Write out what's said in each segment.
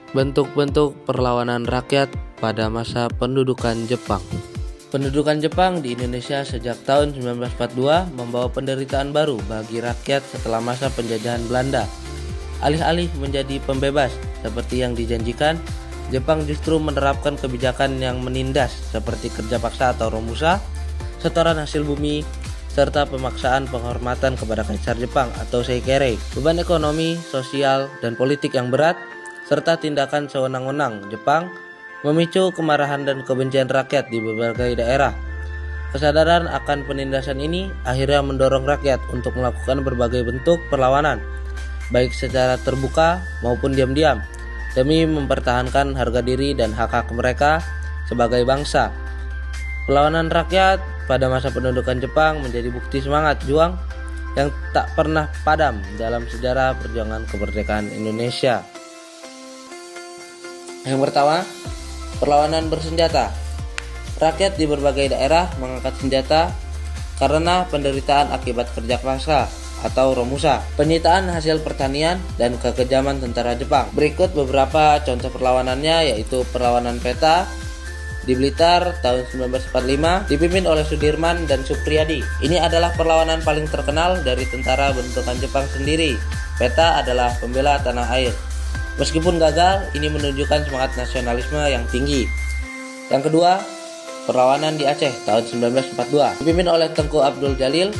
Bentuk-bentuk perlawanan rakyat pada masa pendudukan Jepang. Pendudukan Jepang di Indonesia sejak tahun 1942 membawa penderitaan baru bagi rakyat setelah masa penjajahan Belanda. Alih-alih menjadi pembebas seperti yang dijanjikan, Jepang justru menerapkan kebijakan yang menindas seperti kerja paksa atau romusa, setoran hasil bumi, serta pemaksaan penghormatan kepada Kaisar Jepang atau Seikere. Beban ekonomi, sosial, dan politik yang berat serta tindakan sewenang-wenang Jepang memicu kemarahan dan kebencian rakyat di berbagai daerah. Kesadaran akan penindasan ini akhirnya mendorong rakyat untuk melakukan berbagai bentuk perlawanan, baik secara terbuka maupun diam-diam, demi mempertahankan harga diri dan hak-hak mereka sebagai bangsa. Perlawanan rakyat pada masa pendudukan Jepang menjadi bukti semangat juang yang tak pernah padam dalam sejarah perjuangan kemerdekaan Indonesia. Yang pertama, perlawanan bersenjata. Rakyat di berbagai daerah mengangkat senjata karena penderitaan akibat kerja paksa atau romusa, penyitaan hasil pertanian, dan kekejaman tentara Jepang. Berikut beberapa contoh perlawanannya, yaitu perlawanan peta di Blitar tahun 1945 dipimpin oleh Sudirman dan Supriyadi. Ini adalah perlawanan paling terkenal dari tentara bentukan Jepang sendiri. Peta adalah pembela tanah air. Meskipun gagal, ini menunjukkan semangat nasionalisme yang tinggi. Yang kedua, perlawanan di Aceh tahun 1942 dipimpin oleh Tengku Abdul Jalil,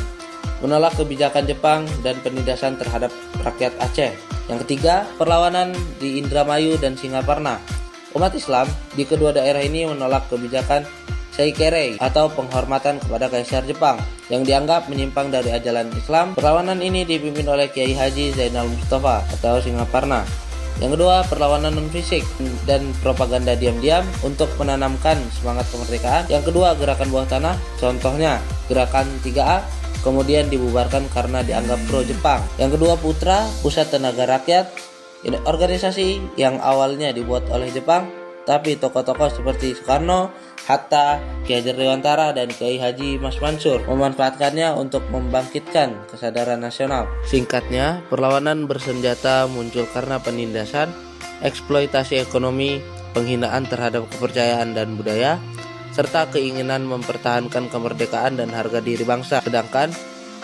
menolak kebijakan Jepang dan penindasan terhadap rakyat Aceh. Yang ketiga, perlawanan di Indramayu dan Singaparna. Umat Islam di kedua daerah ini menolak kebijakan Seikere atau penghormatan kepada Kaisar Jepang yang dianggap menyimpang dari ajaran Islam. Perlawanan ini dipimpin oleh Kiai Haji Zainal Mustafa atau Singaparna. Yang kedua, perlawanan non-fisik dan propaganda diam-diam untuk menanamkan semangat kemerdekaan. Yang kedua, gerakan bawah tanah, contohnya gerakan 3A, kemudian dibubarkan karena dianggap pro-Jepang. Yang kedua, Putra, Pusat Tenaga Rakyat, ini organisasi yang awalnya dibuat oleh Jepang, tapi tokoh-tokoh seperti Soekarno, Hatta, Ki Hajar Dewantara, dan Kiai Haji Mas Mansur memanfaatkannya untuk membangkitkan kesadaran nasional. Singkatnya, perlawanan bersenjata muncul karena penindasan, eksploitasi ekonomi, penghinaan terhadap kepercayaan dan budaya, serta keinginan mempertahankan kemerdekaan dan harga diri bangsa. Sedangkan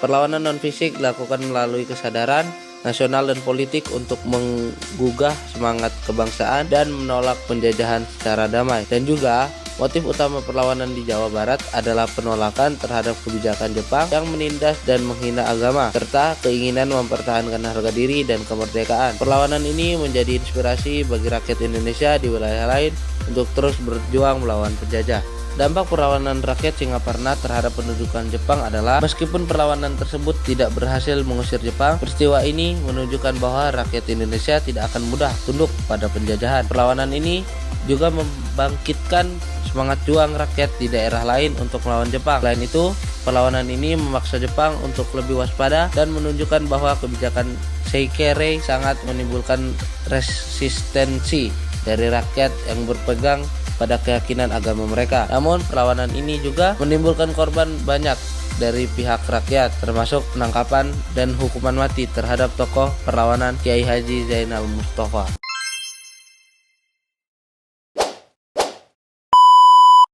perlawanan non-fisik dilakukan melalui kesadaran nasional dan politik untuk menggugah semangat kebangsaan dan menolak penjajahan secara damai. Dan juga motif utama perlawanan di Jawa Barat adalah penolakan terhadap kebijakan Jepang yang menindas dan menghina agama, serta keinginan mempertahankan harga diri dan kemerdekaan. Perlawanan ini menjadi inspirasi bagi rakyat Indonesia di wilayah lain untuk terus berjuang melawan penjajah. Dampak perlawanan rakyat Singaparna terhadap pendudukan Jepang adalah, meskipun perlawanan tersebut tidak berhasil mengusir Jepang, peristiwa ini menunjukkan bahwa rakyat Indonesia tidak akan mudah tunduk pada penjajahan. Perlawanan ini juga membangkitkan semangat juang rakyat di daerah lain untuk melawan Jepang. Selain itu, perlawanan ini memaksa Jepang untuk lebih waspada dan menunjukkan bahwa kebijakan Seikere sangat menimbulkan resistensi dari rakyat yang berpegang pada keyakinan agama mereka. Namun perlawanan ini juga menimbulkan korban banyak dari pihak rakyat, termasuk penangkapan dan hukuman mati terhadap tokoh perlawanan Kiai Haji Zainal Mustafa.